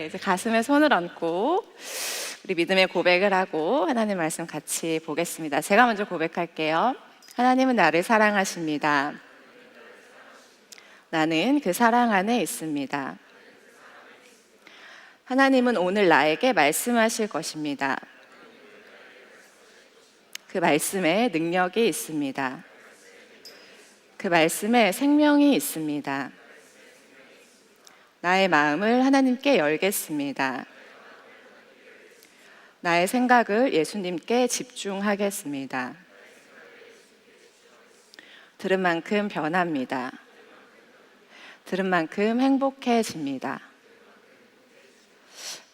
이제 가슴에 손을 얹고 우리 믿음의 고백을 하고 하나님 말씀 같이 보겠습니다. 제가 먼저 고백할게요. 하나님은 나를 사랑하십니다. 나는 그 사랑 안에 있습니다. 하나님은 오늘 나에게 말씀하실 것입니다. 그 말씀에 능력이 있습니다. 그 말씀에 생명이 있습니다. 나의 마음을 하나님께 열겠습니다. 나의 생각을 예수님께 집중하겠습니다. 들은 만큼 변합니다. 들은 만큼 행복해집니다.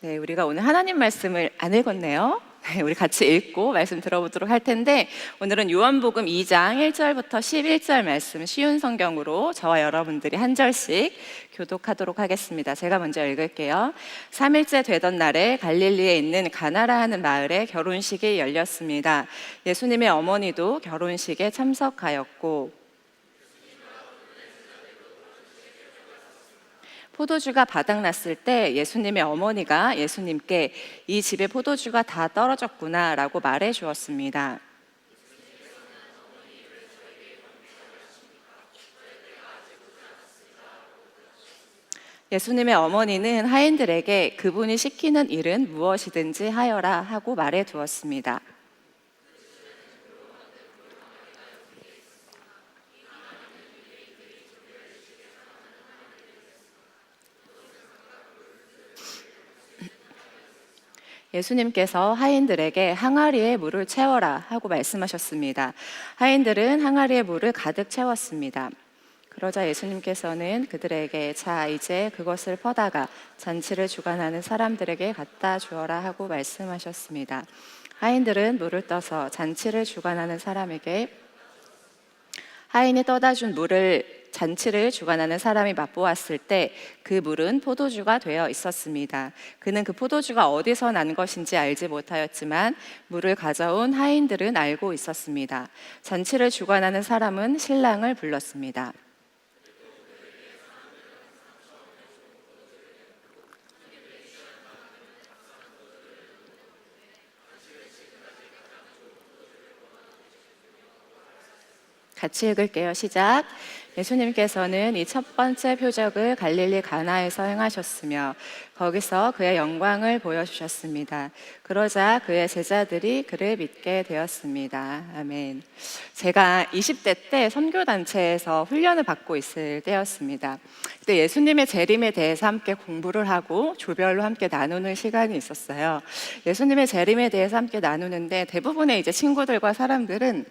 네, 우리가 오늘 하나님 말씀을 안 읽었네요. 우리 같이 읽고 말씀 들어보도록 할 텐데, 오늘은 요한복음 2장 1절부터 11절 말씀 쉬운 성경으로 저와 여러분들이 한 절씩 교독하도록 하겠습니다. 제가 먼저 읽을게요. 3일째 되던 날에 갈릴리에 있는 가나라 하는 마을에 결혼식이 열렸습니다. 예수님의 어머니도 결혼식에 참석하였고, 포도주가 바닥났을 때 예수님의 어머니가 예수님께 이 집에 포도주가 다 떨어졌구나 라고 말해 주었습니다. 예수님의 어머니는 하인들에게 그분이 시키는 일은 무엇이든지 하여라 하고 말해 두었습니다. 예수님께서 하인들에게 항아리에 물을 채워라 하고 말씀하셨습니다. 하인들은 항아리에 물을 가득 채웠습니다. 그러자 예수님께서는 그들에게 자, 이제 그것을 퍼다가 잔치를 주관하는 사람들에게 갖다 주어라 하고 말씀하셨습니다. 하인들은 물을 떠서 잔치를 주관하는 사람에게, 하인이 떠다 준 물을 잔치를 주관하는 사람이 맛보았을 때 그 물은 포도주가 되어 있었습니다. 그는 그 포도주가 어디서 난 것인지 알지 못하였지만 물을 가져온 하인들은 알고 있었습니다. 잔치를 주관하는 사람은 신랑을 불렀습니다. 같이 읽을게요. 시작. 예수님께서는 이 첫 번째 표적을 갈릴리 가나에서 행하셨으며 거기서 그의 영광을 보여주셨습니다. 그러자 그의 제자들이 그를 믿게 되었습니다. 아멘. 제가 20대 때 선교단체에서 훈련을 받고 있을 때였습니다. 그때 예수님의 재림에 대해서 함께 공부를 하고 조별로 함께 나누는 시간이 있었어요. 예수님의 재림에 대해서 함께 나누는데 대부분의 이제 친구들과 사람들은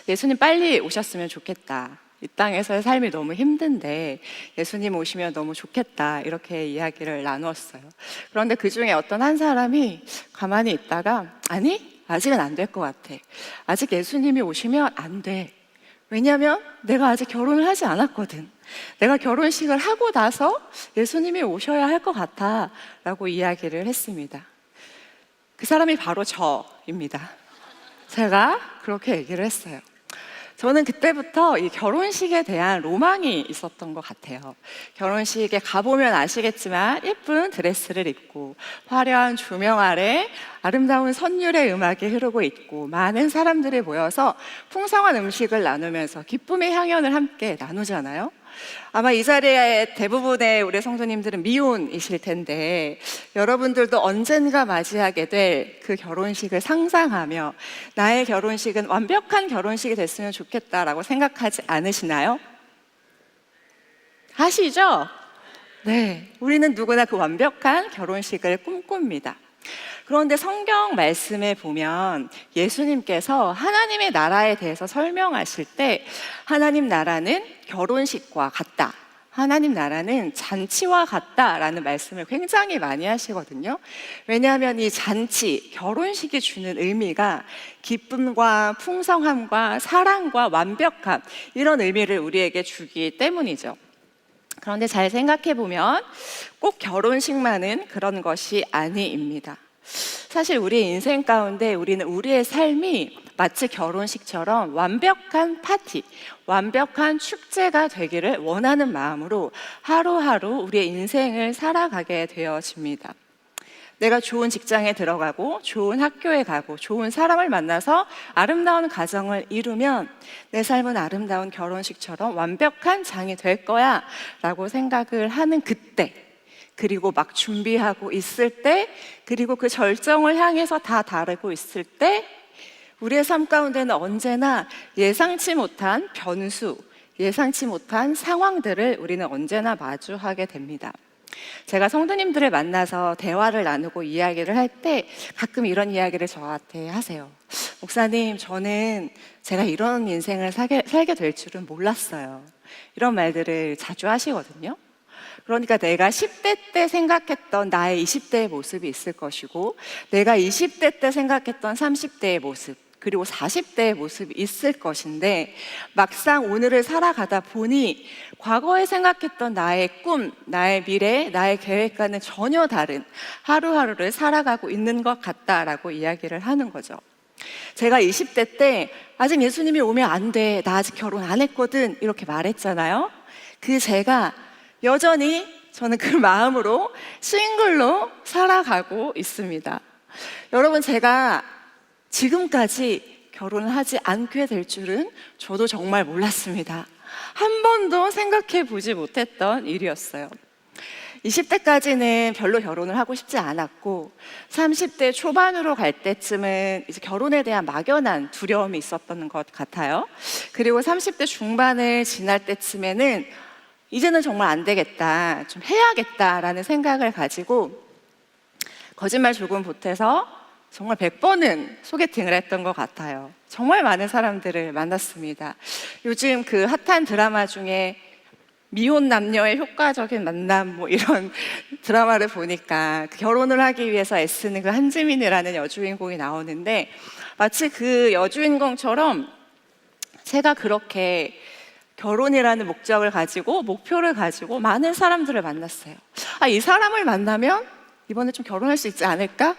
예수님 빨리 오셨으면 좋겠다. 이 땅에서의 삶이 너무 힘든데 예수님 오시면 너무 좋겠다. 이렇게 이야기를 나누었어요. 그런데 그 중에 어떤 한 사람이 가만히 있다가 아니, 아직은 안 될 것 같아. 아직 예수님이 오시면 안 돼. 왜냐하면 내가 아직 결혼을 하지 않았거든. 내가 결혼식을 하고 나서 예수님이 오셔야 할 것 같아. 라고 이야기를 했습니다. 그 사람이 바로 저입니다. 제가 그렇게 얘기를 했어요. 저는 그때부터 이 결혼식에 대한 로망이 있었던 것 같아요. 결혼식에 가보면 아시겠지만 예쁜 드레스를 입고 화려한 조명 아래 아름다운 선율의 음악이 흐르고 있고 많은 사람들이 모여서 풍성한 음식을 나누면서 기쁨의 향연을 함께 나누잖아요. 아마 이 자리에 대부분의 우리 성도님들은 미혼이실 텐데 여러분들도 언젠가 맞이하게 될 그 결혼식을 상상하며 나의 결혼식은 완벽한 결혼식이 됐으면 좋겠다라고 생각하지 않으시나요? 하시죠? 네, 우리는 누구나 그 완벽한 결혼식을 꿈꿉니다. 그런데 성경 말씀에 보면 예수님께서 하나님의 나라에 대해서 설명하실 때 하나님 나라는 결혼식과 같다. 하나님 나라는 잔치와 같다라는 말씀을 굉장히 많이 하시거든요. 왜냐하면 이 잔치, 결혼식이 주는 의미가 기쁨과 풍성함과 사랑과 완벽함, 이런 의미를 우리에게 주기 때문이죠. 그런데 잘 생각해 보면 꼭 결혼식만은 그런 것이 아니입니다. 사실 우리의 인생 가운데 우리는 우리의 삶이 마치 결혼식처럼 완벽한 파티, 완벽한 축제가 되기를 원하는 마음으로 하루하루 우리의 인생을 살아가게 되어집니다. 내가 좋은 직장에 들어가고 좋은 학교에 가고 좋은 사람을 만나서 아름다운 가정을 이루면 내 삶은 아름다운 결혼식처럼 완벽한 장이 될 거야 라고 생각을 하는 그때, 그리고 막 준비하고 있을 때, 그리고 그 절정을 향해서 다 다르고 있을 때 우리의 삶 가운데는 언제나 예상치 못한 변수, 예상치 못한 상황들을 우리는 언제나 마주하게 됩니다. 제가 성도님들을 만나서 대화를 나누고 이야기를 할 때 가끔 이런 이야기를 저한테 하세요. 목사님, 저는 제가 이런 인생을 살게 될 줄은 몰랐어요. 이런 말들을 자주 하시거든요. 그러니까 내가 10대 때 생각했던 나의 20대의 모습이 있을 것이고, 내가 20대 때 생각했던 30대의 모습, 그리고 40대의 모습이 있을 것인데, 막상 오늘을 살아가다 보니 과거에 생각했던 나의 꿈, 나의 미래, 나의 계획과는 전혀 다른 하루하루를 살아가고 있는 것 같다라고 이야기를 하는 거죠. 제가 20대 때 아직 예수님이 오면 안 돼, 나 아직 결혼 안 했거든, 이렇게 말했잖아요. 그 제가 여전히 저는 그 마음으로 싱글로 살아가고 있습니다. 여러분, 제가 지금까지 결혼을 하지 않게 될 줄은 저도 정말 몰랐습니다. 한 번도 생각해 보지 못했던 일이었어요. 20대까지는 별로 결혼을 하고 싶지 않았고, 30대 초반으로 갈 때쯤은 이제 결혼에 대한 막연한 두려움이 있었던 것 같아요. 그리고 30대 중반을 지날 때쯤에는 이제는 정말 안 되겠다, 좀 해야겠다라는 생각을 가지고 거짓말 조금 보태서 정말 100번은 소개팅을 했던 것 같아요. 정말 많은 사람들을 만났습니다. 요즘 그 핫한 드라마 중에 미혼 남녀의 효과적인 만남, 뭐 이런 드라마를 보니까 결혼을 하기 위해서 애쓰는 그 한지민이라는 여주인공이 나오는데, 마치 그 여주인공처럼 제가 그렇게 결혼이라는 목적을 가지고, 목표를 가지고 많은 사람들을 만났어요. 아, 이 사람을 만나면 이번에 좀 결혼할 수 있지 않을까?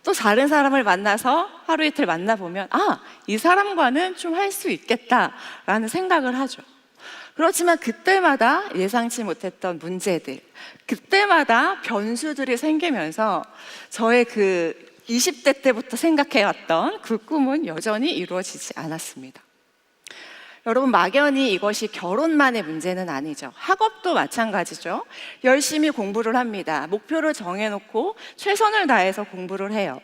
또 다른 사람을 만나서 하루 이틀 만나보면, 아, 이 사람과는 좀 할 수 있겠다라는 생각을 하죠. 그렇지만 그때마다 예상치 못했던 문제들, 그때마다 변수들이 생기면서 저의 그 20대 때부터 생각해왔던 그 꿈은 여전히 이루어지지 않았습니다. 여러분, 막연히 이것이 결혼만의 문제는 아니죠. 학업도 마찬가지죠. 열심히 공부를 합니다. 목표를 정해놓고 최선을 다해서 공부를 해요.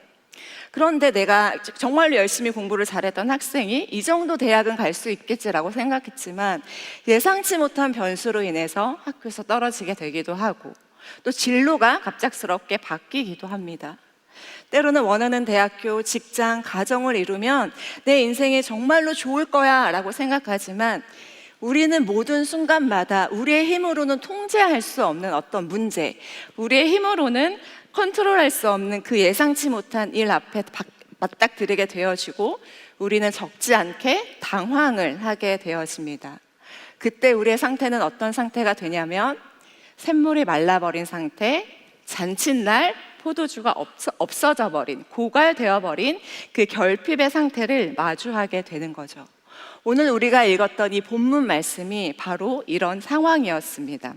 그런데 내가 정말로 열심히 공부를 잘했던 학생이 이 정도 대학은 갈 수 있겠지라고 생각했지만, 예상치 못한 변수로 인해서 학교에서 떨어지게 되기도 하고, 또 진로가 갑작스럽게 바뀌기도 합니다. 때로는 원하는 대학교, 직장, 가정을 이루면 내 인생이 정말로 좋을 거야 라고 생각하지만, 우리는 모든 순간마다 우리의 힘으로는 통제할 수 없는 어떤 문제, 우리의 힘으로는 컨트롤할 수 없는 그 예상치 못한 일 앞에 맞닥뜨리게 되어지고, 우리는 적지 않게 당황을 하게 되어집니다. 그때 우리의 상태는 어떤 상태가 되냐면, 샘물이 말라버린 상태, 잔칫날 포도주가 없어져 버린, 고갈되어 버린 그 결핍의 상태를 마주하게 되는 거죠. 오늘 우리가 읽었던 이 본문 말씀이 바로 이런 상황이었습니다.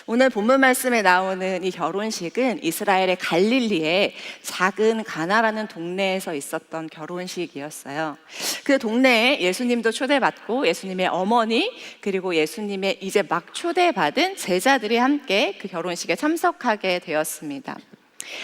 오늘 본문 말씀에 나오는 이 결혼식은 이스라엘의 갈릴리의 작은 가나라는 동네에서 있었던 결혼식이었어요. 그 동네에 예수님도 초대받고 예수님의 어머니, 그리고 예수님의 이제 막 초대받은 제자들이 함께 그 결혼식에 참석하게 되었습니다.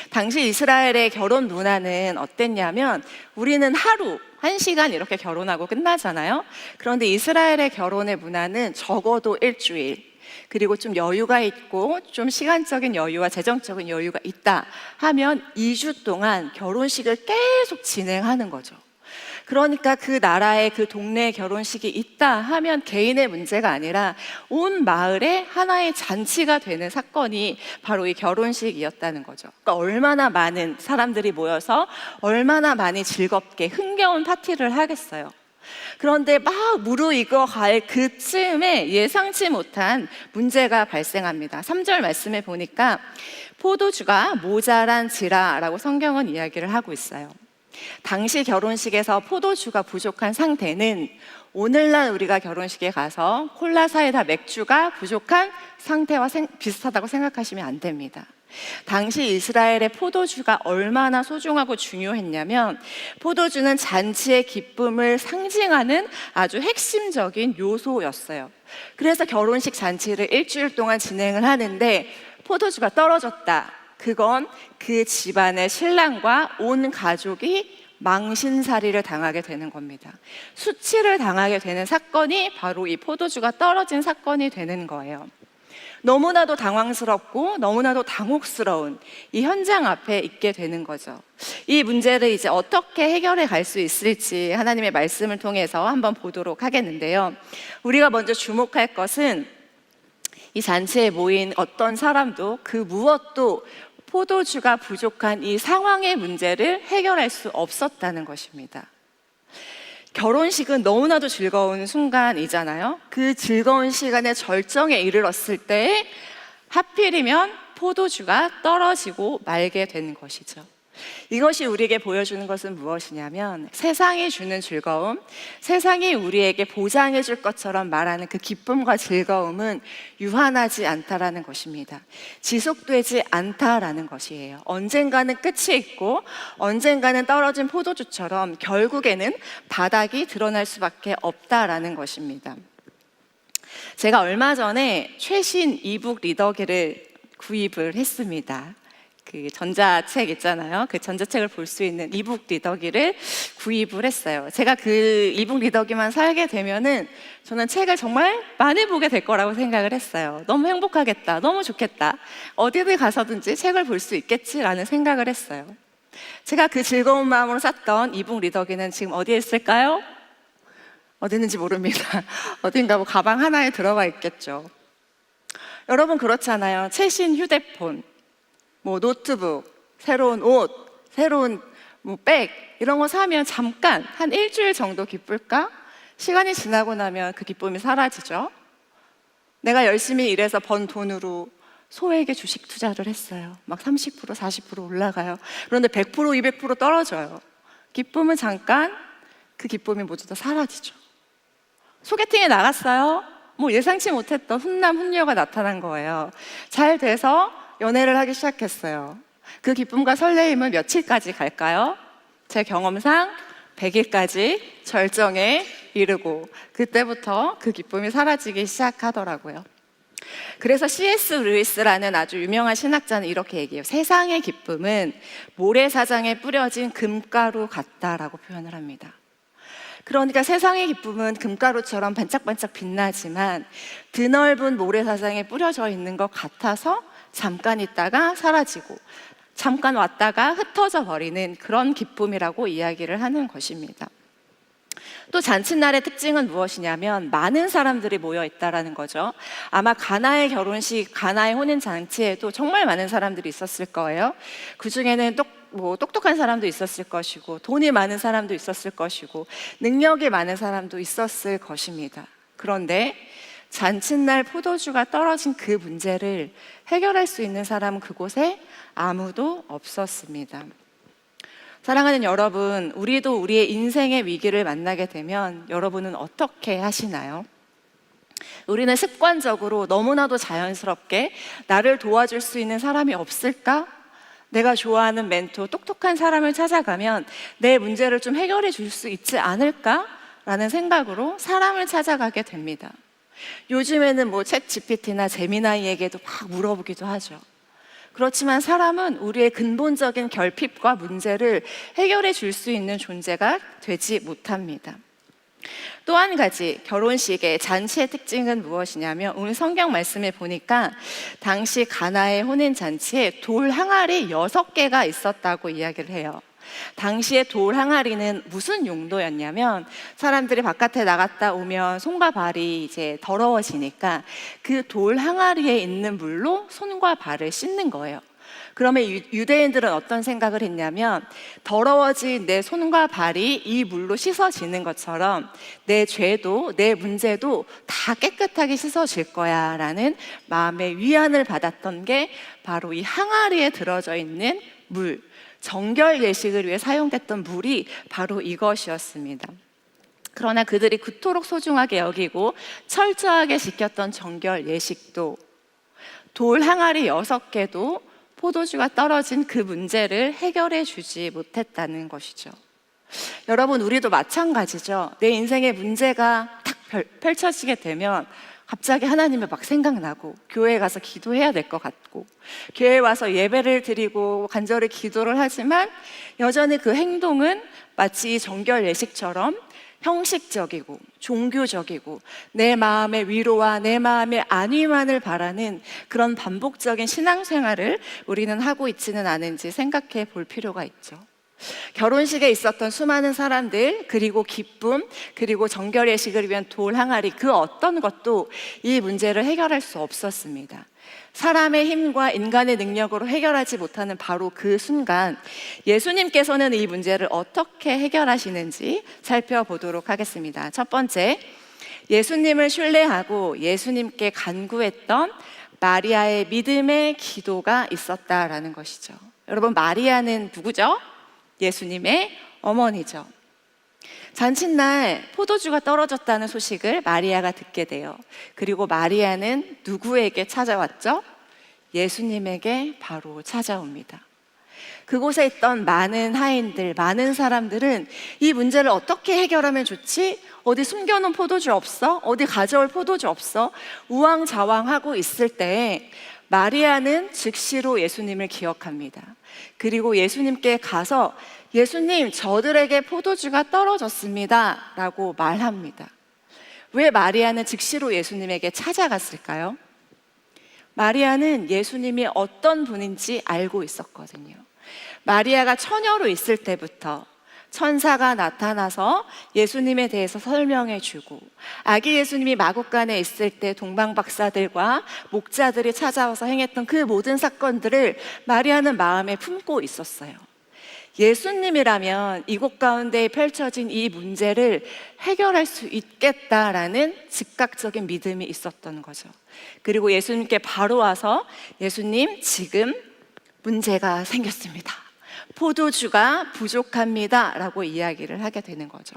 당시 이스라엘의 결혼 문화는 어땠냐면, 우리는 하루 1시간 이렇게 결혼하고 끝나잖아요. 그런데 이스라엘의 결혼의 문화는 적어도 일주일, 그리고 좀 여유가 있고 좀 시간적인 여유와 재정적인 여유가 있다 하면 2주 동안 결혼식을 계속 진행하는 거죠. 그러니까 그 나라의 그 동네에 결혼식이 있다 하면 개인의 문제가 아니라 온 마을에 하나의 잔치가 되는 사건이 바로 이 결혼식이었다는 거죠. 그러니까 얼마나 많은 사람들이 모여서 얼마나 많이 즐겁게 흥겨운 파티를 하겠어요. 그런데 막 무르익어 갈 그 즈음에 예상치 못한 문제가 발생합니다. 3절 말씀에 보니까 포도주가 모자란지라라고 성경은 이야기를 하고 있어요. 당시 결혼식에서 포도주가 부족한 상태는 오늘날 우리가 결혼식에 가서 콜라, 사이다, 맥주가 부족한 상태와 비슷하다고 생각하시면 안 됩니다. 당시 이스라엘의 포도주가 얼마나 소중하고 중요했냐면 포도주는 잔치의 기쁨을 상징하는 아주 핵심적인 요소였어요. 그래서 결혼식 잔치를 일주일 동안 진행을 하는데 포도주가 떨어졌다. 그건 그 집안의 신랑과 온 가족이 망신살이를 당하게 되는 겁니다. 수치를 당하게 되는 사건이 바로 이 포도주가 떨어진 사건이 되는 거예요. 너무나도 당황스럽고 너무나도 당혹스러운 이 현장 앞에 있게 되는 거죠. 이 문제를 이제 어떻게 해결해 갈 수 있을지 하나님의 말씀을 통해서 한번 보도록 하겠는데요. 우리가 먼저 주목할 것은 이 잔치에 모인 어떤 사람도 그 무엇도 포도주가 부족한 이 상황의 문제를 해결할 수 없었다는 것입니다. 결혼식은 너무나도 즐거운 순간이잖아요. 그 즐거운 시간의 절정에 이르렀을 때 하필이면 포도주가 떨어지고 말게 되는 것이죠. 이것이 우리에게 보여주는 것은 무엇이냐면 세상이 주는 즐거움, 세상이 우리에게 보장해 줄 것처럼 말하는 그 기쁨과 즐거움은 유한하지 않다라는 것입니다. 지속되지 않다라는 것이에요. 언젠가는 끝이 있고 언젠가는 떨어진 포도주처럼 결국에는 바닥이 드러날 수밖에 없다라는 것입니다. 제가 얼마 전에 최신 이북 리더기를 구입을 했습니다. 그 전자책 있잖아요. 그 전자책을 볼 수 있는 이북 리더기를 구입을 했어요. 제가 그 이북 리더기만 살게 되면은 저는 책을 정말 많이 보게 될 거라고 생각을 했어요. 너무 행복하겠다. 너무 좋겠다. 어디를 가서든지 책을 볼 수 있겠지라는 생각을 했어요. 제가 그 즐거운 마음으로 샀던 이북 리더기는 지금 어디에 있을까요? 어디 있는지 모릅니다. 어딘가 뭐 가방 하나에 들어가 있겠죠. 여러분 그렇잖아요. 최신 휴대폰, 뭐 노트북, 새로운 옷, 새로운 뭐 백 이런 거 사면 잠깐 한 일주일 정도 기쁠까? 시간이 지나고 나면 그 기쁨이 사라지죠. 내가 열심히 일해서 번 돈으로 소액의 주식 투자를 했어요. 막 30%, 40% 올라가요. 그런데 100%, 200% 떨어져요. 기쁨은 잠깐, 그 기쁨이 모두 다 사라지죠. 소개팅에 나갔어요. 뭐 예상치 못했던 훈남, 훈녀가 나타난 거예요. 잘 돼서 연애를 하기 시작했어요. 그 기쁨과 설레임은 며칠까지 갈까요? 제 경험상 100일까지 절정에 이르고 그때부터 그 기쁨이 사라지기 시작하더라고요. 그래서 C.S. 루이스라는 아주 유명한 신학자는 이렇게 얘기해요. 세상의 기쁨은 모래사장에 뿌려진 금가루 같다라고 표현을 합니다. 그러니까 세상의 기쁨은 금가루처럼 반짝반짝 빛나지만 드넓은 모래사장에 뿌려져 있는 것 같아서 잠깐 있다가 사라지고 잠깐 왔다가 흩어져 버리는 그런 기쁨이라고 이야기를 하는 것입니다. 또 잔칫날의 특징은 무엇이냐면 많은 사람들이 모여 있다라는 거죠. 아마 가나의 결혼식, 가나의 혼인잔치에도 정말 많은 사람들이 있었을 거예요. 그 중에는 똑똑한 사람도 있었을 것이고 돈이 많은 사람도 있었을 것이고 능력이 많은 사람도 있었을 것입니다. 그런데 잔칫날 포도주가 떨어진 그 문제를 해결할 수 있는 사람은 그곳에 아무도 없었습니다. 사랑하는 여러분, 우리도 우리의 인생의 위기를 만나게 되면 여러분은 어떻게 하시나요? 우리는 습관적으로 너무나도 자연스럽게 나를 도와줄 수 있는 사람이 없을까? 내가 좋아하는 멘토, 똑똑한 사람을 찾아가면 내 문제를 좀 해결해 줄 수 있지 않을까? 라는 생각으로 사람을 찾아가게 됩니다. 요즘에는 뭐 챗 GPT나 제미나이에게도 막 물어보기도 하죠. 그렇지만 사람은 우리의 근본적인 결핍과 문제를 해결해 줄 수 있는 존재가 되지 못합니다. 또 한 가지 결혼식의 잔치의 특징은 무엇이냐면 오늘 성경 말씀에 보니까 당시 가나의 혼인 잔치에 돌 항아리 6개가 있었다고 이야기를 해요. 당시에 돌 항아리는 무슨 용도였냐면 사람들이 바깥에 나갔다 오면 손과 발이 이제 더러워지니까 그 돌 항아리에 있는 물로 손과 발을 씻는 거예요. 그러면 유대인들은 어떤 생각을 했냐면 더러워진 내 손과 발이 이 물로 씻어지는 것처럼 내 죄도 내 문제도 다 깨끗하게 씻어질 거야 라는 마음의 위안을 받았던 게 바로 이 항아리에 들어져 있는 물, 정결 예식을 위해 사용됐던 물이 바로 이것이었습니다. 그러나 그들이 그토록 소중하게 여기고 철저하게 지켰던 정결 예식도 돌 항아리 6개도 포도주가 떨어진 그 문제를 해결해 주지 못했다는 것이죠. 여러분, 우리도 마찬가지죠. 내 인생의 문제가 탁 펼쳐지게 되면 갑자기 하나님이 막 생각나고 교회에 가서 기도해야 될 것 같고 교회에 와서 예배를 드리고 간절히 기도를 하지만 여전히 그 행동은 마치 정결 예식처럼 형식적이고 종교적이고 내 마음의 위로와 내 마음의 안위만을 바라는 그런 반복적인 신앙생활을 우리는 하고 있지는 않은지 생각해 볼 필요가 있죠. 결혼식에 있었던 수많은 사람들, 그리고 기쁨, 그리고 정결 예식을 위한 돌 항아리, 그 어떤 것도 이 문제를 해결할 수 없었습니다. 사람의 힘과 인간의 능력으로 해결하지 못하는 바로 그 순간, 예수님께서는 이 문제를 어떻게 해결하시는지 살펴보도록 하겠습니다. 첫 번째, 예수님을 신뢰하고 예수님께 간구했던 마리아의 믿음의 기도가 있었다라는 것이죠. 여러분, 마리아는 누구죠? 예수님의 어머니죠. 잔칫날 포도주가 떨어졌다는 소식을 마리아가 듣게 돼요. 그리고 마리아는 누구에게 찾아왔죠? 예수님에게 바로 찾아옵니다. 그곳에 있던 많은 하인들, 많은 사람들은 이 문제를 어떻게 해결하면 좋지? 어디 숨겨놓은 포도주 없어? 어디 가져올 포도주 없어? 우왕좌왕하고 있을 때 마리아는 즉시로 예수님을 기억합니다. 그리고 예수님께 가서 예수님, 저들에게 포도주가 떨어졌습니다 라고 말합니다. 왜 마리아는 즉시로 예수님에게 찾아갔을까요? 마리아는 예수님이 어떤 분인지 알고 있었거든요. 마리아가 처녀로 있을 때부터 천사가 나타나서 예수님에 대해서 설명해 주고, 아기 예수님이 마국간에 있을 때 동방박사들과 목자들이 찾아와서 행했던 그 모든 사건들을 마리아는 마음에 품고 있었어요. 예수님이라면 이곳 가운데 펼쳐진 이 문제를 해결할 수 있겠다라는 즉각적인 믿음이 있었던 거죠. 그리고 예수님께 바로 와서 예수님, 지금 문제가 생겼습니다. 포도주가 부족합니다 라고 이야기를 하게 되는 거죠.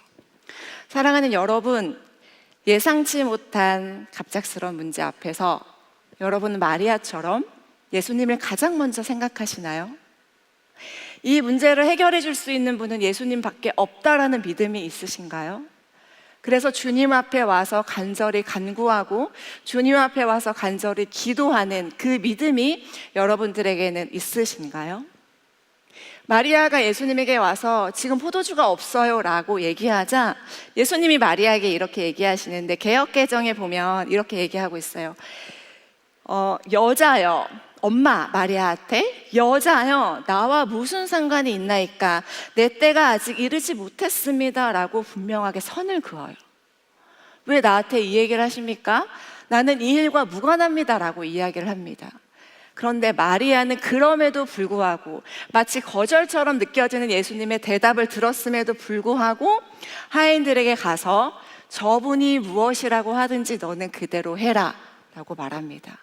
사랑하는 여러분, 예상치 못한 갑작스러운 문제 앞에서 여러분은 마리아처럼 예수님을 가장 먼저 생각하시나요? 이 문제를 해결해 줄 수 있는 분은 예수님밖에 없다라는 믿음이 있으신가요? 그래서 주님 앞에 와서 간절히 간구하고 주님 앞에 와서 간절히 기도하는 그 믿음이 여러분들에게는 있으신가요? 마리아가 예수님에게 와서 지금 포도주가 없어요 라고 얘기하자 예수님이 마리아에게 이렇게 얘기하시는데, 개역개정에 보면 이렇게 얘기하고 있어요. 여자여, 엄마 마리아한테, 여자여, 나와 무슨 상관이 있나이까? 내 때가 아직 이르지 못했습니다 라고 분명하게 선을 그어요. 왜 나한테 이 얘기를 하십니까? 나는 이 일과 무관합니다 라고 이야기를 합니다. 그런데 마리아는 그럼에도 불구하고 마치 거절처럼 느껴지는 예수님의 대답을 들었음에도 불구하고 하인들에게 가서 저분이 무엇이라고 하든지 너는 그대로 해라 라고 말합니다.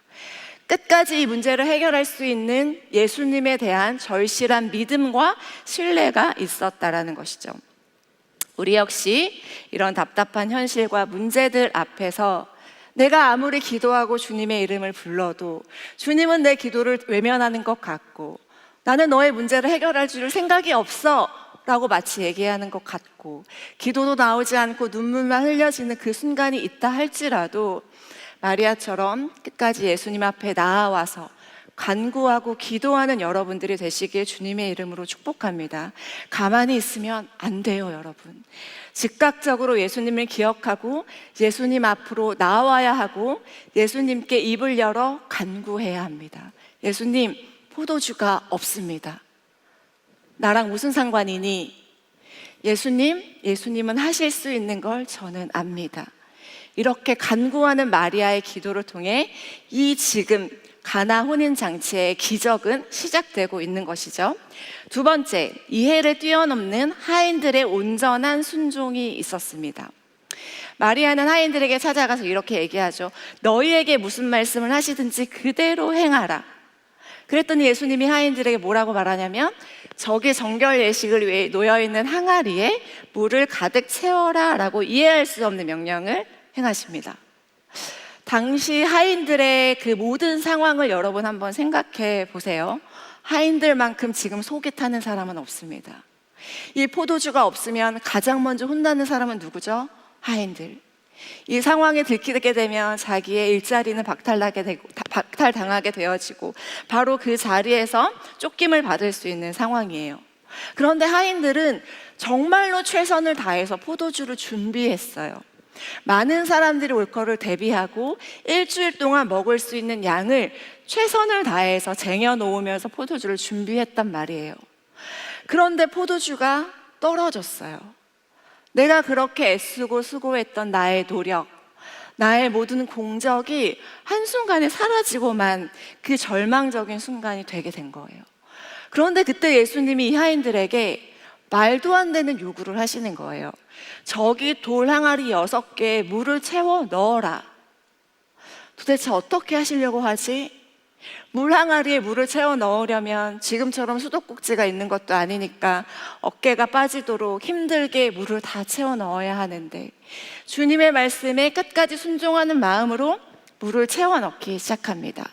끝까지 이 문제를 해결할 수 있는 예수님에 대한 절실한 믿음과 신뢰가 있었다라는 것이죠. 우리 역시 이런 답답한 현실과 문제들 앞에서 내가 아무리 기도하고 주님의 이름을 불러도 주님은 내 기도를 외면하는 것 같고, 나는 너의 문제를 해결할 줄 생각이 없어 라고 마치 얘기하는 것 같고, 기도도 나오지 않고 눈물만 흘려지는 그 순간이 있다 할지라도 마리아처럼 끝까지 예수님 앞에 나아와서 간구하고 기도하는 여러분들이 되시길 주님의 이름으로 축복합니다. 가만히 있으면 안 돼요, 여러분. 즉각적으로 예수님을 기억하고 예수님 앞으로 나와야 하고 예수님께 입을 열어 간구해야 합니다. 예수님, 포도주가 없습니다. 나랑 무슨 상관이니? 예수님은 하실 수 있는 걸 저는 압니다. 이렇게 간구하는 마리아의 기도를 통해 이 지금 가나 혼인 장치의 기적은 시작되고 있는 것이죠. 두 번째, 이해를 뛰어넘는 하인들의 온전한 순종이 있었습니다. 마리아는 하인들에게 찾아가서 이렇게 얘기하죠. 너희에게 무슨 말씀을 하시든지 그대로 행하라. 그랬더니 예수님이 하인들에게 뭐라고 말하냐면 저기 정결 예식을 위해 놓여있는 항아리에 물을 가득 채워라 라고 이해할 수 없는 명령을 행하십니다. 당시 하인들의 그 모든 상황을 여러분 한번 생각해 보세요. 하인들만큼 지금 속이 타는 사람은 없습니다. 이 포도주가 없으면 가장 먼저 혼나는 사람은 누구죠? 하인들. 이 상황에 들키게 되면 자기의 일자리는 박탈당하게 되어지고 바로 그 자리에서 쫓김을 받을 수 있는 상황이에요. 그런데 하인들은 정말로 최선을 다해서 포도주를 준비했어요. 많은 사람들이 올 거를 대비하고 일주일 동안 먹을 수 있는 양을 최선을 다해서 쟁여놓으면서 포도주를 준비했단 말이에요. 그런데 포도주가 떨어졌어요. 내가 그렇게 애쓰고 수고했던 나의 노력, 나의 모든 공적이 한순간에 사라지고만 그 절망적인 순간이 되게 된 거예요. 그런데 그때 예수님이 이 하인들에게 말도 안 되는 요구를 하시는 거예요. 저기 돌 항아리 6개에 물을 채워 넣어라. 도대체 어떻게 하시려고 하지? 물 항아리에 물을 채워 넣으려면 지금처럼 수도꼭지가 있는 것도 아니니까 어깨가 빠지도록 힘들게 물을 다 채워 넣어야 하는데 주님의 말씀에 끝까지 순종하는 마음으로 물을 채워 넣기 시작합니다.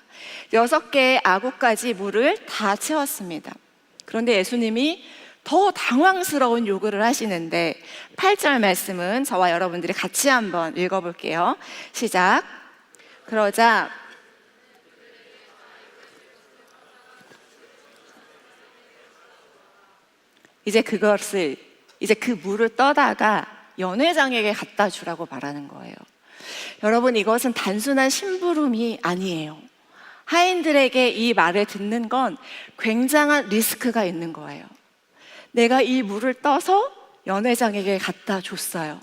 6개의 아구까지 물을 다 채웠습니다. 그런데 예수님이 더 당황스러운 요구를 하시는데 8절 말씀은 저와 여러분들이 같이 한번 읽어볼게요. 시작. 그러자 이제 그 물을 떠다가 연회장에게 갖다 주라고 말하는 거예요. 여러분, 이것은 단순한 심부름이 아니에요. 하인들에게 이 말을 듣는 건 굉장한 리스크가 있는 거예요. 내가 이 물을 떠서 연회장에게 갖다 줬어요.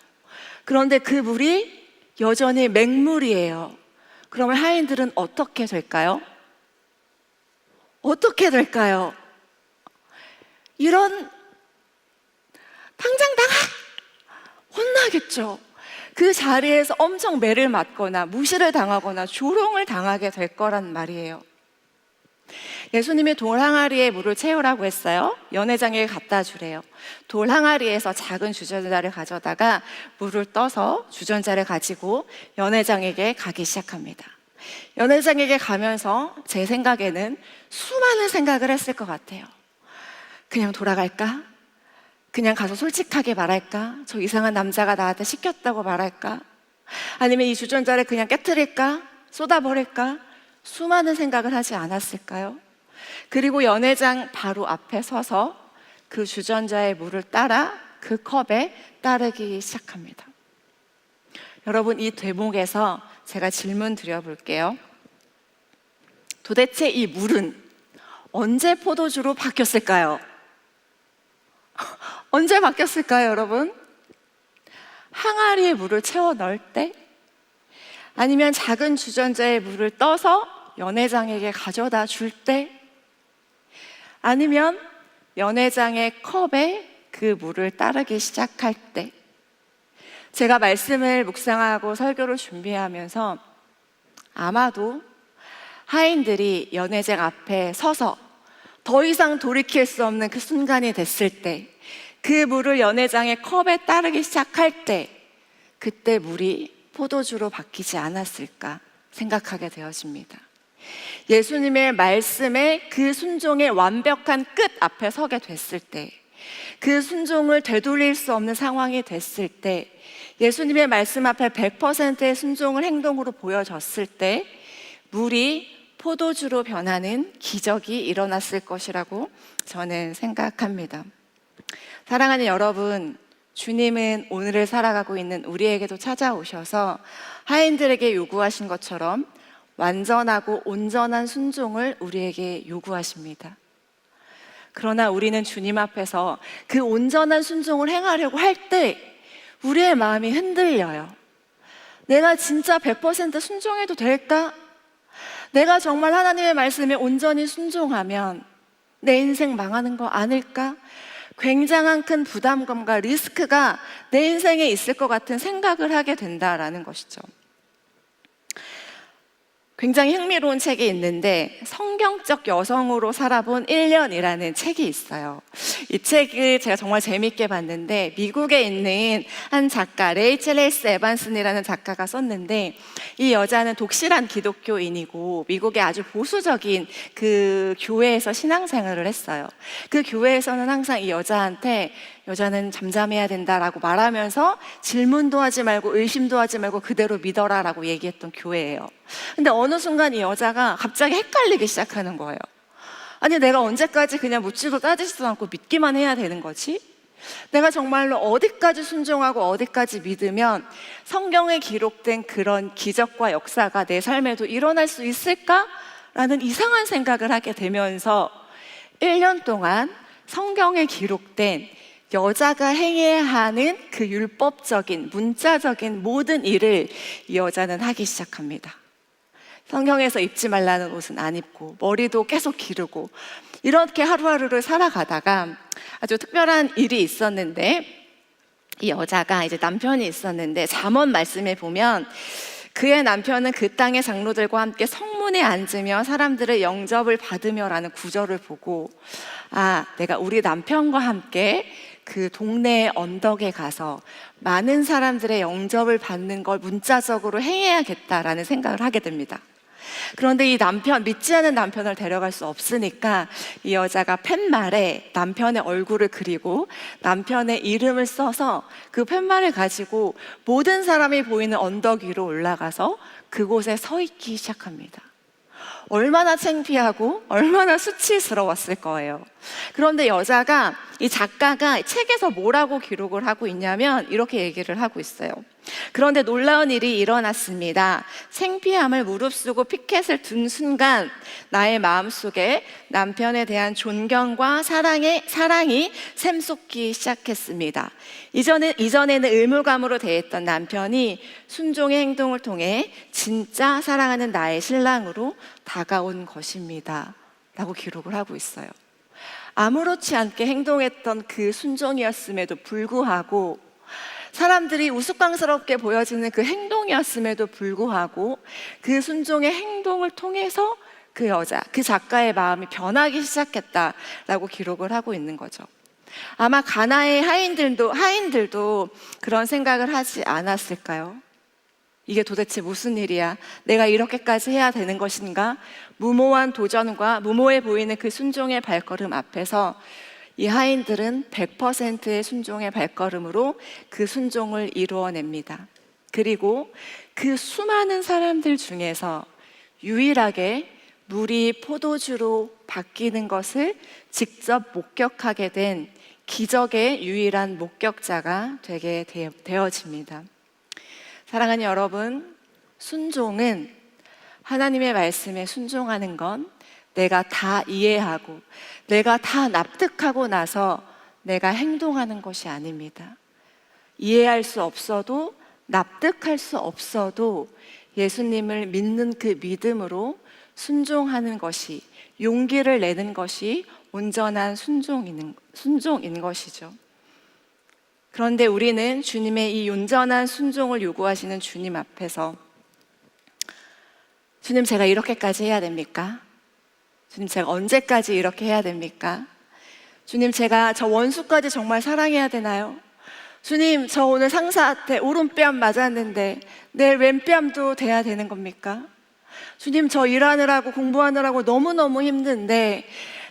그런데 그 물이 여전히 맹물이에요. 그러면 하인들은 어떻게 될까요? 어떻게 될까요? 이런 당장 혼나겠죠. 그 자리에서 엄청 매를 맞거나 무시를 당하거나 조롱을 당하게 될 거란 말이에요. 예수님이 돌 항아리에 물을 채우라고 했어요. 연회장에게 갖다 주래요. 돌 항아리에서 작은 주전자를 가져다가 물을 떠서 주전자를 가지고 연회장에게 가기 시작합니다. 연회장에게 가면서 제 생각에는 수많은 생각을 했을 것 같아요. 그냥 돌아갈까? 그냥 가서 솔직하게 말할까? 저 이상한 남자가 나한테 시켰다고 말할까? 아니면 이 주전자를 그냥 깨트릴까? 쏟아버릴까? 수많은 생각을 하지 않았을까요? 그리고 연회장 바로 앞에 서서 그 주전자의 물을 따라 그 컵에 따르기 시작합니다. 여러분, 이 대목에서 제가 질문 드려볼게요. 도대체 이 물은 언제 포도주로 바뀌었을까요? 언제 바뀌었을까요, 여러분? 항아리에 물을 채워 넣을 때? 아니면 작은 주전자에 물을 떠서 연회장에게 가져다 줄 때? 아니면 연회장의 컵에 그 물을 따르기 시작할 때? 제가 말씀을 묵상하고 설교를 준비하면서 아마도 하인들이 연회장 앞에 서서 더 이상 돌이킬 수 없는 그 순간이 됐을 때, 그 물을 연회장의 컵에 따르기 시작할 때, 그때 물이 포도주로 바뀌지 않았을까 생각하게 되어집니다. 예수님의 말씀에 그 순종의 완벽한 끝 앞에 서게 됐을 때, 그 순종을 되돌릴 수 없는 상황이 됐을 때, 예수님의 말씀 앞에 100%의 순종을 행동으로 보여졌을 때 물이 포도주로 변하는 기적이 일어났을 것이라고 저는 생각합니다. 사랑하는 여러분, 주님은 오늘을 살아가고 있는 우리에게도 찾아오셔서 하인들에게 요구하신 것처럼 완전하고 온전한 순종을 우리에게 요구하십니다. 그러나 우리는 주님 앞에서 그 온전한 순종을 행하려고 할 때 우리의 마음이 흔들려요. 내가 진짜 100% 순종해도 될까? 내가 정말 하나님의 말씀에 온전히 순종하면 내 인생 망하는 거 아닐까? 굉장한 큰 부담감과 리스크가 내 인생에 있을 것 같은 생각을 하게 된다라는 것이죠. 굉장히 흥미로운 책이 있는데 성경적 여성으로 살아본 1년이라는 책이 있어요. 이 책을 제가 정말 재밌게 봤는데 미국에 있는 한 작가 레이첼 헬스 에반슨이라는 작가가 썼는데, 이 여자는 독실한 기독교인이고 미국의 아주 보수적인 그 교회에서 신앙생활을 했어요. 그 교회에서는 항상 이 여자한테 여자는 잠잠해야 된다라고 말하면서 질문도 하지 말고 의심도 하지 말고 그대로 믿어라라고 얘기했던 교회예요. 근데 어느 순간 이 여자가 갑자기 헷갈리기 시작하는 거예요. 아니, 내가 언제까지 그냥 묻지도 따지지도 않고 믿기만 해야 되는 거지? 내가 정말로 어디까지 순종하고 어디까지 믿으면 성경에 기록된 그런 기적과 역사가 내 삶에도 일어날 수 있을까라는 이상한 생각을 하게 되면서 1년 동안 성경에 기록된 여자가 행해야 하는 그 율법적인 문자적인 모든 일을 이 여자는 하기 시작합니다. 성경에서 입지 말라는 옷은 안 입고 머리도 계속 기르고 이렇게 하루하루를 살아가다가 아주 특별한 일이 있었는데, 이 여자가 이제 남편이 있었는데 잠언 말씀에 보면 그의 남편은 그 땅의 장로들과 함께 성문에 앉으며 사람들의 영접을 받으며라는 구절을 보고, 아, 내가 우리 남편과 함께 그 동네의 언덕에 가서 많은 사람들의 영접을 받는 걸 문자적으로 행해야겠다라는 생각을 하게 됩니다. 그런데 이 남편, 믿지 않은 남편을 데려갈 수 없으니까 이 여자가 팻말에 남편의 얼굴을 그리고 남편의 이름을 써서 그 팻말을 가지고 모든 사람이 보이는 언덕 위로 올라가서 그곳에 서 있기 시작합니다. 얼마나 창피하고 얼마나 수치스러웠을 거예요. 그런데 여자가, 이 작가가 책에서 뭐라고 기록을 하고 있냐면 이렇게 얘기를 하고 있어요. 그런데 놀라운 일이 일어났습니다. 창피함을 무릅쓰고 피켓을 든 순간 나의 마음속에 남편에 대한 존경과 사랑이 샘솟기 시작했습니다. 이전에는 의무감으로 대했던 남편이 순종의 행동을 통해 진짜 사랑하는 나의 신랑으로 다가온 것입니다 라고 기록을 하고 있어요. 아무렇지 않게 행동했던 그 순종이었음에도 불구하고, 사람들이 우스꽝스럽게 보여지는 그 행동이었음에도 불구하고 그 순종의 행동을 통해서 그 여자, 그 작가의 마음이 변하기 시작했다라고 기록을 하고 있는 거죠. 아마 가나의 하인들도 그런 생각을 하지 않았을까요? 이게 도대체 무슨 일이야? 내가 이렇게까지 해야 되는 것인가? 무모한 도전과 무모해 보이는 그 순종의 발걸음 앞에서 이 하인들은 100%의 순종의 발걸음으로 그 순종을 이루어냅니다. 그리고 그 수많은 사람들 중에서 유일하게 물이 포도주로 바뀌는 것을 직접 목격하게 된 기적의 유일한 목격자가 되게 되어집니다. 사랑하는 여러분, 순종은, 하나님의 말씀에 순종하는 건 내가 다 이해하고 내가 다 납득하고 나서 내가 행동하는 것이 아닙니다. 이해할 수 없어도, 납득할 수 없어도 예수님을 믿는 그 믿음으로 순종하는 것이, 용기를 내는 것이 온전한 순종인 것이죠. 그런데 우리는 주님의 이 온전한 순종을 요구하시는 주님 앞에서, 주님, 제가 이렇게까지 해야 됩니까? 주님, 제가 언제까지 이렇게 해야 됩니까? 주님, 제가 저 원수까지 정말 사랑해야 되나요? 주님, 저 오늘 상사한테 오른뺨 맞았는데 내일 왼뺨도 돼야 되는 겁니까? 주님, 저 일하느라고 공부하느라고 너무너무 힘든데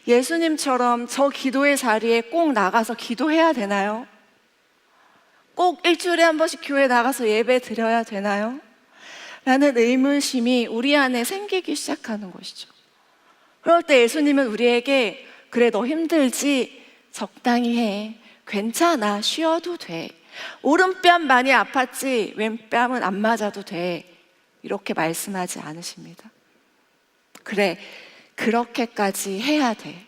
예수님처럼 저 기도의 자리에 꼭 나가서 기도해야 되나요? 꼭 일주일에 한 번씩 교회 나가서 예배 드려야 되나요? 라는 의문심이 우리 안에 생기기 시작하는 것이죠. 그럴 때 예수님은 우리에게, 그래, 너 힘들지? 적당히 해. 괜찮아. 쉬어도 돼. 오른뺨 많이 아팠지? 왼뺨은 안 맞아도 돼. 이렇게 말씀하지 않으십니다. 그래, 그렇게까지 해야 돼.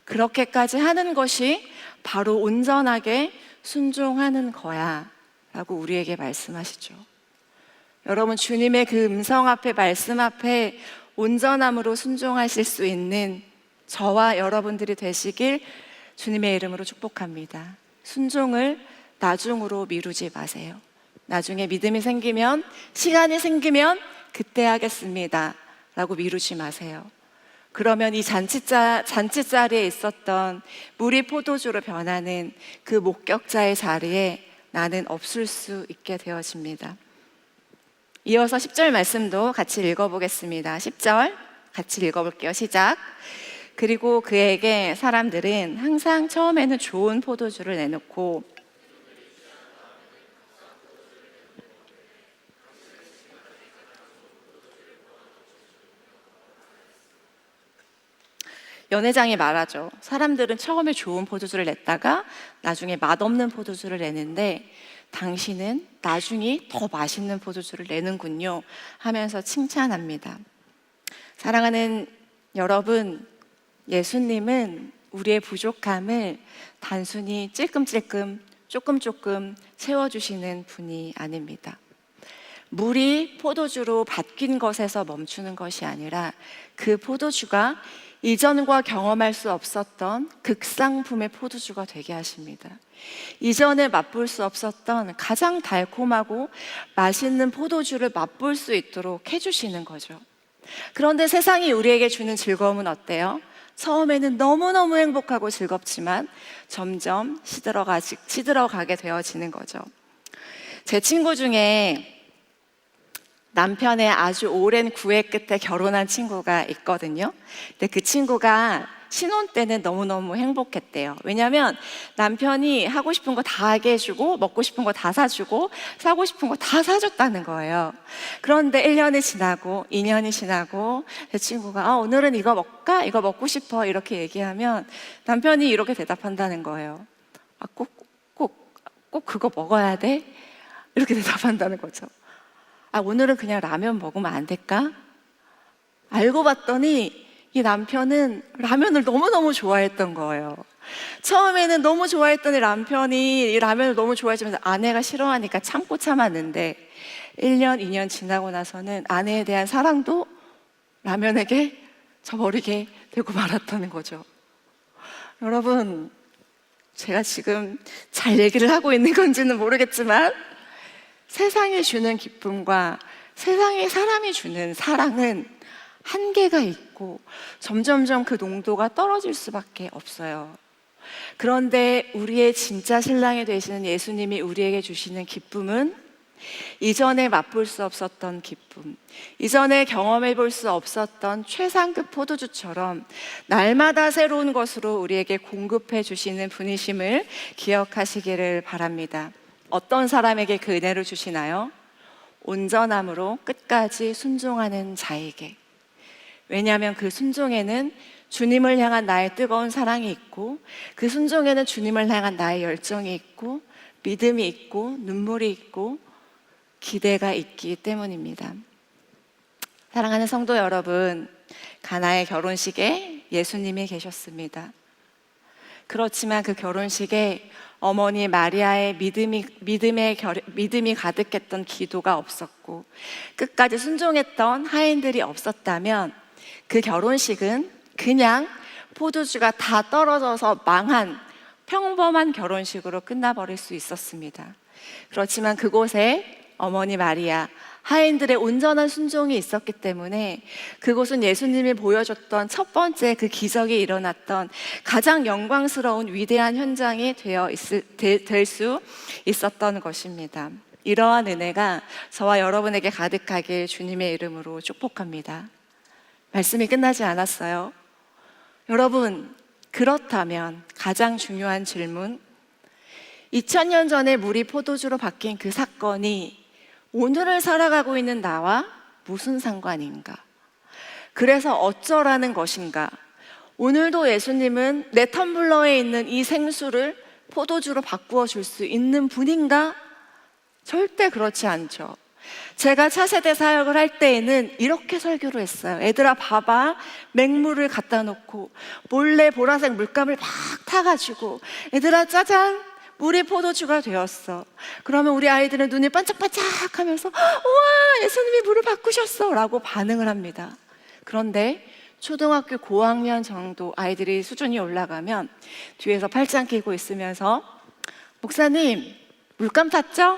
그렇게까지 하는 것이 바로 온전하게 순종하는 거야 라고 우리에게 말씀하시죠. 여러분, 주님의 그 음성 앞에, 말씀 앞에 온전함으로 순종하실 수 있는 저와 여러분들이 되시길 주님의 이름으로 축복합니다. 순종을 나중으로 미루지 마세요. 나중에 믿음이 생기면, 시간이 생기면 그때 하겠습니다 라고 미루지 마세요. 그러면 이 잔치자리에 있었던 물이 포도주로 변하는 그 목격자의 자리에 나는 없을 수 있게 되어집니다. 이어서 10절 말씀도 같이 읽어보겠습니다. 10절 같이 읽어볼게요. 시작. 그리고 그에게 사람들은 항상 처음에는 좋은 포도주를 내놓고 연회장이 말하죠. 사람들은 처음에 좋은 포도주를 냈다가 나중에 맛없는 포도주를 내는데 당신은 나중에 더 맛있는 포도주를 내는군요 하면서 칭찬합니다. 사랑하는 여러분, 예수님은 우리의 부족함을 단순히 찔끔찔끔 조금 채워주시는 분이 아닙니다. 물이 포도주로 바뀐 것에서 멈추는 것이 아니라 그 포도주가 이전과 경험할 수 없었던 극상품의 포도주가 되게 하십니다. 이전에 맛볼 수 없었던 가장 달콤하고 맛있는 포도주를 맛볼 수 있도록 해주시는 거죠. 그런데 세상이 우리에게 주는 즐거움은 어때요? 처음에는 너무너무 행복하고 즐겁지만 점점 시들어가게 되어지는 거죠. 제 친구 중에 남편의 아주 오랜 구애 끝에 결혼한 친구가 있거든요. 근데 그 친구가 신혼 때는 너무너무 행복했대요. 왜냐하면 남편이 하고 싶은 거 다 하게 해주고 먹고 싶은 거 다 사주고 사고 싶은 거 다 사줬다는 거예요. 그런데 1년이 지나고 2년이 지나고 제 친구가 오늘은 이거 먹을까? 이거 먹고 싶어 이렇게 얘기하면 남편이 이렇게 대답한다는 거예요. 꼭 그거 먹어야 돼? 이렇게 대답한다는 거죠. 오늘은 그냥 라면 먹으면 안 될까? 알고 봤더니 이 남편은 라면을 너무너무 좋아했던 거예요. 처음에는 너무 좋아했던 이 남편이 이 라면을 너무 좋아했지만 아내가 싫어하니까 참았는데 1년, 2년 지나고 나서는 아내에 대한 사랑도 라면에게 저버리게 되고 말았다는 거죠. 여러분, 제가 지금 잘 얘기를 하고 있는 건지는 모르겠지만 세상이 주는 기쁨과 세상의 사람이 주는 사랑은 한계가 있고 점점점 그 농도가 떨어질 수밖에 없어요. 그런데 우리의 진짜 신랑이 되시는 예수님이 우리에게 주시는 기쁨은 이전에 맛볼 수 없었던 기쁨, 이전에 경험해 볼 수 없었던 최상급 포도주처럼 날마다 새로운 것으로 우리에게 공급해 주시는 분이심을 기억하시기를 바랍니다. 어떤 사람에게 그 은혜를 주시나요? 온전함으로 끝까지 순종하는 자에게. 왜냐하면 그 순종에는 주님을 향한 나의 뜨거운 사랑이 있고 그 순종에는 주님을 향한 나의 열정이 있고 믿음이 있고 눈물이 있고 기대가 있기 때문입니다. 사랑하는 성도 여러분, 가나의 결혼식에 예수님이 계셨습니다. 그렇지만 그 결혼식에 어머니 마리아의 믿음이 가득했던 기도가 없었고 끝까지 순종했던 하인들이 없었다면 그 결혼식은 그냥 포도주가 다 떨어져서 망한 평범한 결혼식으로 끝나버릴 수 있었습니다. 그렇지만 그곳에 어머니 마리아, 하인들의 온전한 순종이 있었기 때문에 그곳은 예수님이 보여줬던 첫 번째 그 기적이 일어났던 가장 영광스러운 위대한 현장이 될 수 있었던 것입니다. 이러한 은혜가 저와 여러분에게 가득하길 주님의 이름으로 축복합니다. 말씀이 끝나지 않았어요. 여러분, 그렇다면 가장 중요한 질문, 2000년 전에 물이 포도주로 바뀐 그 사건이 오늘을 살아가고 있는 나와 무슨 상관인가? 그래서 어쩌라는 것인가? 오늘도 예수님은 내 텀블러에 있는 이 생수를 포도주로 바꾸어 줄 수 있는 분인가? 절대 그렇지 않죠. 제가 차세대 사역을 할 때에는 이렇게 설교를 했어요. 애들아 봐봐, 맹물을 갖다 놓고 몰래 보라색 물감을 막 타가지고 애들아 짜잔, 물이 포도주가 되었어. 그러면 우리 아이들은 눈이 반짝반짝 하면서 우와, 예수님이 물을 바꾸셨어 라고 반응을 합니다. 그런데 초등학교 고학년 정도 아이들이 수준이 올라가면 뒤에서 팔짱 끼고 있으면서 목사님, 물감 탔죠?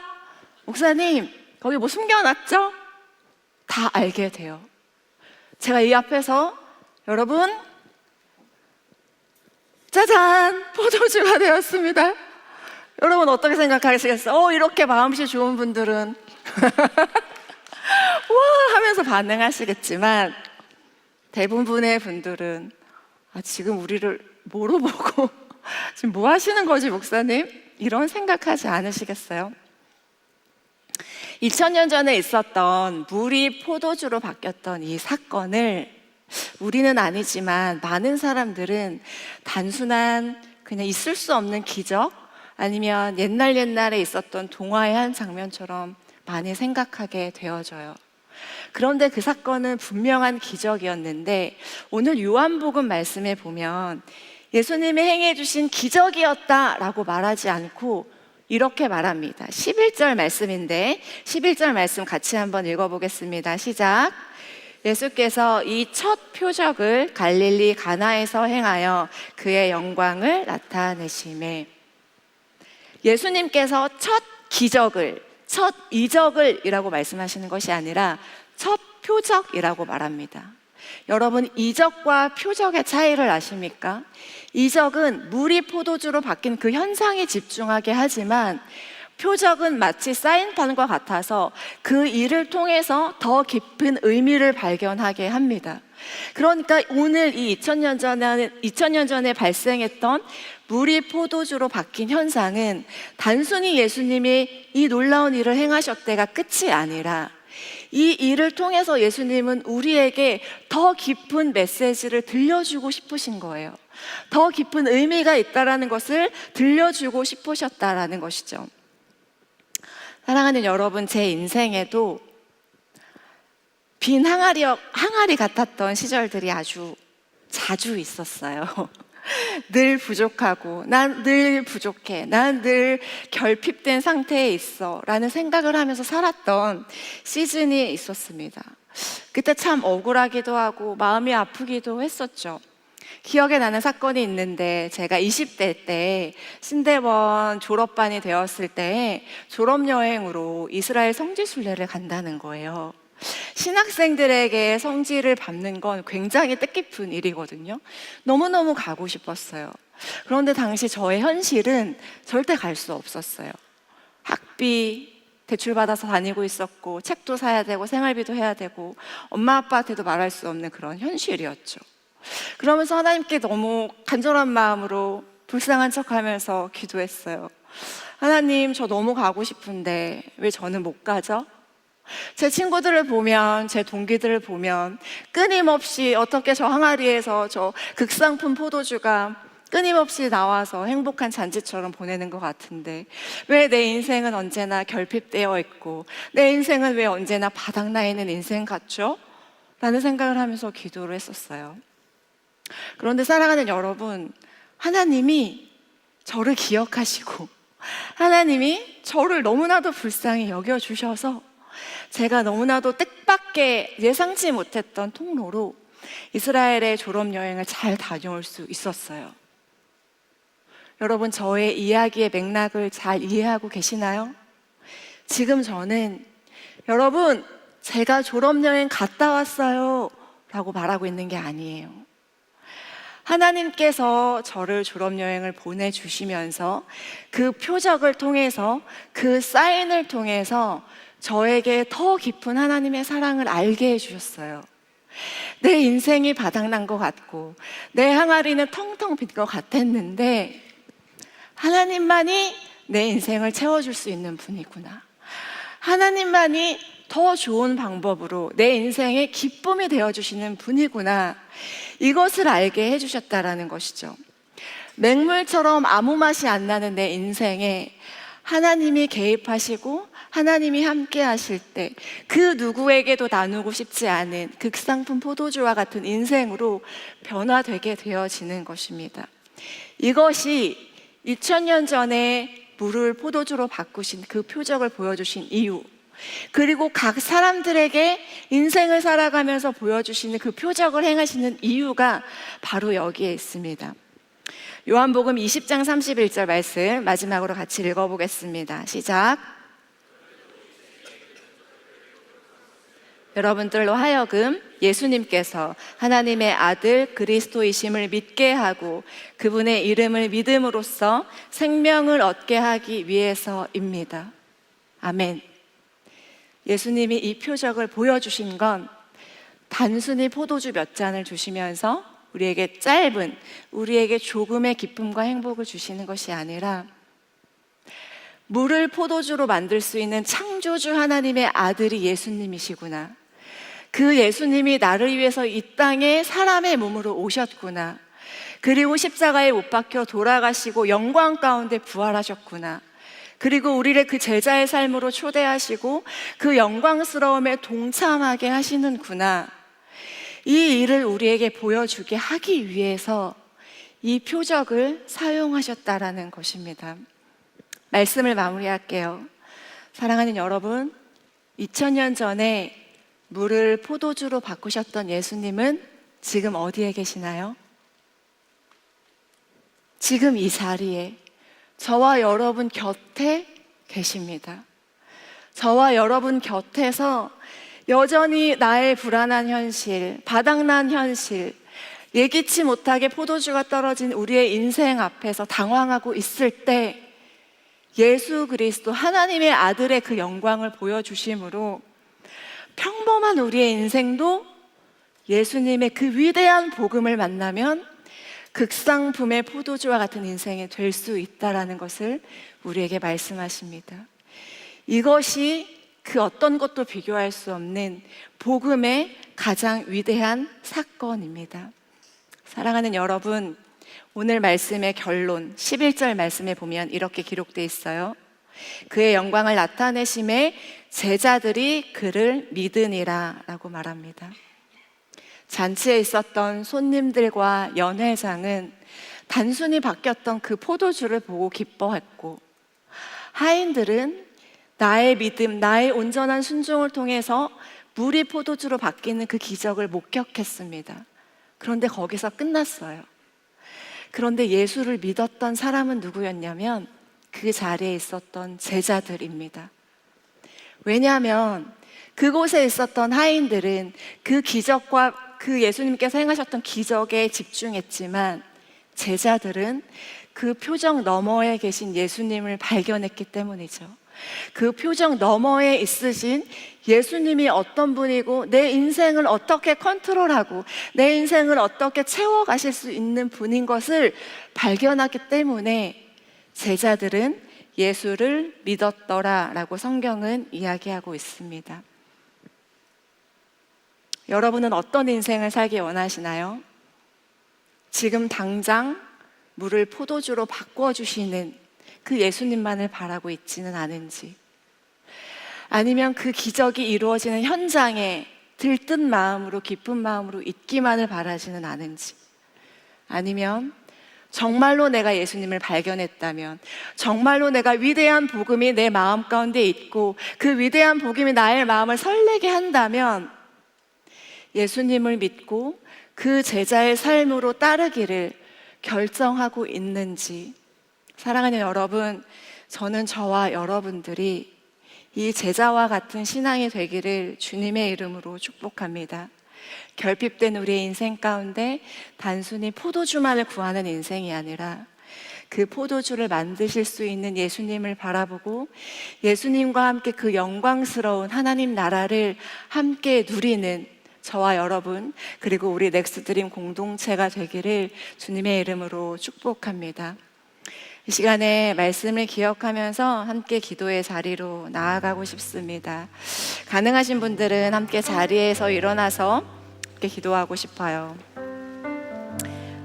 목사님, 거기 뭐 숨겨놨죠? 다 알게 돼요. 제가 이 앞에서 여러분, 짜잔! 포도주가 되었습니다. 여러분 어떻게 생각하시겠어요? 이렇게 마음씨 좋은 분들은 와! 하면서 반응하시겠지만 대부분의 분들은 지금 우리를 뭐로 보고 지금 뭐 하시는 거지 목사님? 이런 생각하지 않으시겠어요? 2000년 전에 있었던 물이 포도주로 바뀌었던 이 사건을 우리는 아니지만 많은 사람들은 단순한 그냥 있을 수 없는 기적 아니면 옛날에 있었던 동화의 한 장면처럼 많이 생각하게 되어져요. 그런데 그 사건은 분명한 기적이었는데 오늘 요한복음 말씀에 보면 예수님이 행해 주신 기적이었다라고 말하지 않고 이렇게 말합니다. 11절 말씀인데 11절 말씀 같이 한번 읽어보겠습니다. 시작. 예수께서 이 첫 표적을 갈릴리 가나에서 행하여 그의 영광을 나타내시매. 예수님께서 첫 기적을, 첫 이적을 이라고 말씀하시는 것이 아니라 첫 표적이라고 말합니다. 여러분, 이적과 표적의 차이를 아십니까? 이적은 물이 포도주로 바뀐 그 현상에 집중하게 하지만 표적은 마치 사인판과 같아서 그 일을 통해서 더 깊은 의미를 발견하게 합니다. 그러니까 오늘 이 2000년 전에 발생했던 물이 포도주로 바뀐 현상은 단순히 예수님이 이 놀라운 일을 행하셨대가 끝이 아니라 이 일을 통해서 예수님은 우리에게 더 깊은 메시지를 들려주고 싶으신 거예요. 더 깊은 의미가 있다는 것을 들려주고 싶으셨다라는 것이죠. 사랑하는 여러분, 제 인생에도 빈 항아리 같았던 시절들이 아주 자주 있었어요. 늘 부족하고 난 늘 부족해, 난 늘 결핍된 상태에 있어 라는 생각을 하면서 살았던 시즌이 있었습니다. 그때 참 억울하기도 하고 마음이 아프기도 했었죠. 기억에 나는 사건이 있는데 제가 20대 때 신대원 졸업반이 되었을 때 졸업여행으로 이스라엘 성지순례를 간다는 거예요. 신학생들에게 성지를 밟는 건 굉장히 뜻깊은 일이거든요. 너무너무 가고 싶었어요. 그런데 당시 저의 현실은 절대 갈 수 없었어요. 학비 대출받아서 다니고 있었고 책도 사야 되고 생활비도 해야 되고 엄마 아빠한테도 말할 수 없는 그런 현실이었죠. 그러면서 하나님께 너무 간절한 마음으로 불쌍한 척하면서 기도했어요. 하나님, 저 너무 가고 싶은데 왜 저는 못 가죠? 제 친구들을 보면, 제 동기들을 보면 끊임없이 어떻게 저 항아리에서 저 극상품 포도주가 끊임없이 나와서 행복한 잔치처럼 보내는 것 같은데 왜 내 인생은 언제나 결핍되어 있고 내 인생은 왜 언제나 바닥나 있는 인생 같죠? 라는 생각을 하면서 기도를 했었어요. 그런데 사랑하는 여러분, 하나님이 저를 기억하시고 하나님이 저를 너무나도 불쌍히 여겨주셔서 제가 너무나도 뜻밖의 예상치 못했던 통로로 이스라엘의 졸업여행을 잘 다녀올 수 있었어요. 여러분, 저의 이야기의 맥락을 잘 이해하고 계시나요? 지금 저는 여러분, 제가 졸업여행 갔다 왔어요 라고 말하고 있는 게 아니에요. 하나님께서 저를 졸업여행을 보내주시면서 그 표적을 통해서 그 사인을 통해서 저에게 더 깊은 하나님의 사랑을 알게 해주셨어요. 내 인생이 바닥난 것 같고 내 항아리는 텅텅 빈 것 같았는데 하나님만이 내 인생을 채워줄 수 있는 분이구나. 하나님만이 더 좋은 방법으로 내 인생의 기쁨이 되어주시는 분이구나. 이것을 알게 해주셨다라는 것이죠. 맹물처럼 아무 맛이 안 나는 내 인생에 하나님이 개입하시고 하나님이 함께 하실 때 그 누구에게도 나누고 싶지 않은 극상품 포도주와 같은 인생으로 변화되게 되어지는 것입니다. 이것이 2000년 전에 물을 포도주로 바꾸신 그 표적을 보여주신 이유, 그리고 각 사람들에게 인생을 살아가면서 보여주시는 그 표적을 행하시는 이유가 바로 여기에 있습니다. 요한복음 20장 31절 말씀 마지막으로 같이 읽어보겠습니다. 시작. 여러분들로 하여금 예수님께서 하나님의 아들 그리스도이심을 믿게 하고 그분의 이름을 믿음으로써 생명을 얻게 하기 위해서입니다. 아멘. 예수님이 이 표적을 보여주신 건 단순히 포도주 몇 잔을 주시면서 우리에게 짧은, 우리에게 조금의 기쁨과 행복을 주시는 것이 아니라 물을 포도주로 만들 수 있는 창조주 하나님의 아들이 예수님이시구나. 그 예수님이 나를 위해서 이 땅에 사람의 몸으로 오셨구나. 그리고 십자가에 못 박혀 돌아가시고 영광 가운데 부활하셨구나. 그리고 우리를 그 제자의 삶으로 초대하시고 그 영광스러움에 동참하게 하시는구나. 이 일을 우리에게 보여주게 하기 위해서 이 표적을 사용하셨다라는 것입니다. 말씀을 마무리할게요. 사랑하는 여러분, 2000년 전에 물을 포도주로 바꾸셨던 예수님은 지금 어디에 계시나요? 지금 이 자리에 저와 여러분 곁에 계십니다. 저와 여러분 곁에서 여전히 나의 불안한 현실, 바닥난 현실, 예기치 못하게 포도주가 떨어진 우리의 인생 앞에서 당황하고 있을 때 예수 그리스도 하나님의 아들의 그 영광을 보여주심으로 평범한 우리의 인생도 예수님의 그 위대한 복음을 만나면 극상품의 포도주와 같은 인생이 될 수 있다라는 것을 우리에게 말씀하십니다. 이것이 그 어떤 것도 비교할 수 없는 복음의 가장 위대한 사건입니다. 사랑하는 여러분, 오늘 말씀의 결론 11절 말씀에 보면 이렇게 기록되어 있어요. 그의 영광을 나타내심에 제자들이 그를 믿으니라 라고 말합니다. 잔치에 있었던 손님들과 연회장은 단순히 바뀌었던 그 포도주를 보고 기뻐했고, 하인들은 나의 믿음, 나의 온전한 순종을 통해서 물이 포도주로 바뀌는 그 기적을 목격했습니다. 그런데 거기서 끝났어요. 그런데 예수를 믿었던 사람은 누구였냐면 그 자리에 있었던 제자들입니다. 왜냐하면 그곳에 있었던 하인들은 그 기적과 그 예수님께서 행하셨던 기적에 집중했지만 제자들은 그 표정 너머에 계신 예수님을 발견했기 때문이죠. 그 표정 너머에 있으신 예수님이 어떤 분이고 내 인생을 어떻게 컨트롤하고 내 인생을 어떻게 채워가실 수 있는 분인 것을 발견하기 때문에 제자들은 예수를 믿었더라라고 성경은 이야기하고 있습니다. 여러분은 어떤 인생을 살기 원하시나요? 지금 당장 물을 포도주로 바꿔주시는 그 예수님만을 바라고 있지는 않은지, 아니면 그 기적이 이루어지는 현장에 들뜬 마음으로 기쁜 마음으로 있기만을 바라지는 않은지, 아니면 정말로 내가 예수님을 발견했다면, 정말로 내가 위대한 복음이 내 마음 가운데 있고 그 위대한 복음이 나의 마음을 설레게 한다면 예수님을 믿고 그 제자의 삶으로 따르기를 결정하고 있는지. 사랑하는 여러분, 저는 저와 여러분들이 이 제자와 같은 신앙이 되기를 주님의 이름으로 축복합니다. 결핍된 우리의 인생 가운데 단순히 포도주만을 구하는 인생이 아니라 그 포도주를 만드실 수 있는 예수님을 바라보고 예수님과 함께 그 영광스러운 하나님 나라를 함께 누리는 저와 여러분, 그리고 우리 넥스트드림 공동체가 되기를 주님의 이름으로 축복합니다. 이 시간에 말씀을 기억하면서 함께 기도의 자리로 나아가고 싶습니다. 가능하신 분들은 함께 자리에서 일어나서 함께 기도하고 싶어요.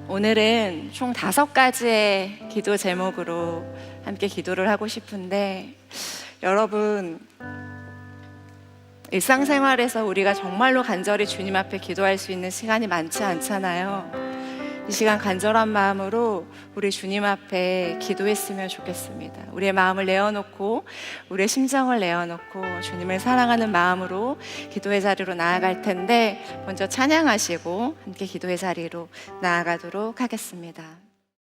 오늘은 총 5가지의 기도 제목으로 함께 기도를 하고 싶은데, 여러분, 일상생활에서 우리가 정말로 간절히 주님 앞에 기도할 수 있는 시간이 많지 않잖아요. 이 시간 간절한 마음으로 우리 주님 앞에 기도했으면 좋겠습니다. 우리의 마음을 내어놓고 우리의 심정을 내어놓고 주님을 사랑하는 마음으로 기도의 자리로 나아갈 텐데, 먼저 찬양하시고 함께 기도의 자리로 나아가도록 하겠습니다.